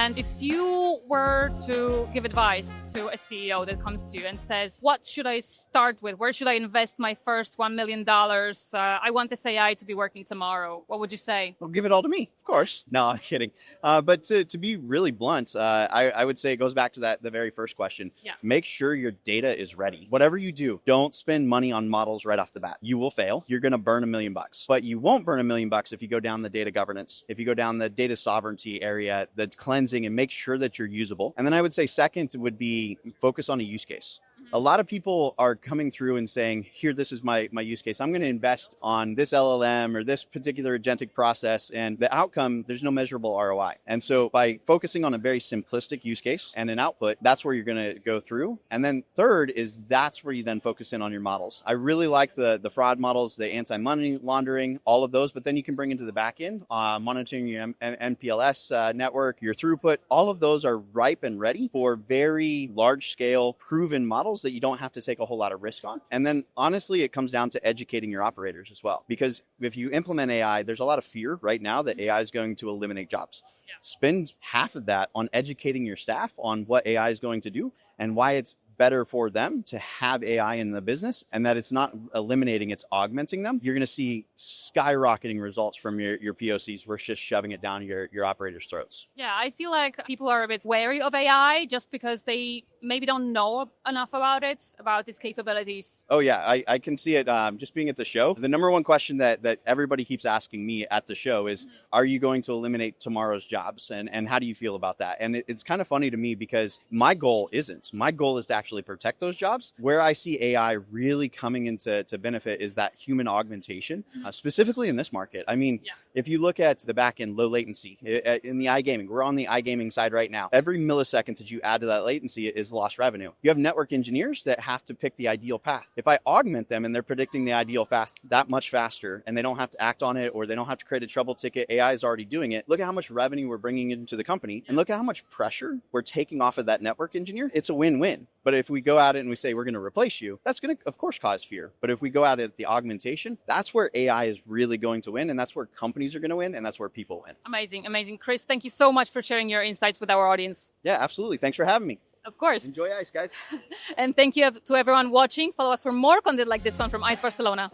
And if you were to give advice to a CEO that comes to you and says, what should I start with? Where should I invest my first $1 million? I want this AI to be working tomorrow. What would you say? Well, give it all to me, of course. No, I'm kidding. But to be really blunt, I would say it goes back to the very first question. Yeah. Make sure your data is ready. Whatever you do, don't spend money on models right off the bat. You will fail. You're going to burn $1 million. But you won't burn $1 million if you go down the data governance, if you go down the data sovereignty area, the cleansing, and make sure that you're usable. And then I would say second would be focus on a use case. A lot of people are coming through and saying, here, this is my use case. I'm going to invest on this LLM or this particular agentic process. And the outcome, there's no measurable ROI. And so by focusing on a very simplistic use case and an output, that's where you're going to go through. And then third is that's where you then focus in on your models. I really like the fraud models, the anti-money laundering, all of those. But then you can bring into the back end, monitoring your MPLS network, your throughput. All of those are ripe and ready for very large scale proven models that you don't have to take a whole lot of risk on. And then honestly, it comes down to educating your operators as well. Because if you implement AI, there's a lot of fear right now that AI is going to eliminate jobs. Yeah. Spend half of that on educating your staff on what AI is going to do and why it's better for them to have AI in the business, and that it's not eliminating, it's augmenting them. You're going to see skyrocketing results from your POCs versus just shoving it down your operators' throats. Yeah, I feel like people are a bit wary of AI just because they maybe don't know enough about it, about its capabilities. Oh yeah, I can see it just being at the show. The number one question that everybody keeps asking me at the show is, are you going to eliminate tomorrow's jobs? And how do you feel about that? And it's kind of funny to me because my goal isn't. My goal is to actually protect those jobs. Where I see AI really coming into benefit is that human augmentation, specifically in this market. I mean, if you look at the back end, low latency in the iGaming, we're on the iGaming side right now. Every millisecond that you add to that latency is lost revenue. You have network engineers that have to pick the ideal path. If I augment them and they're predicting the ideal path that much faster and they don't have to act on it or they don't have to create a trouble ticket, AI is already doing it. Look at how much revenue we're bringing into the company and look at how much pressure we're taking off of that network engineer. It's a win-win. But if we go at it and we say we're going to replace you, that's going to, of course, cause fear. But if we go at it the augmentation, that's where AI is really going to win. And that's where companies are going to win. And that's where people win. Amazing. Amazing. Chris, thank you so much for sharing your insights with our audience. Yeah, absolutely. Thanks for having me. Of course. Enjoy ICE, guys. And thank you to everyone watching. Follow us for more content like this one from ICE Barcelona.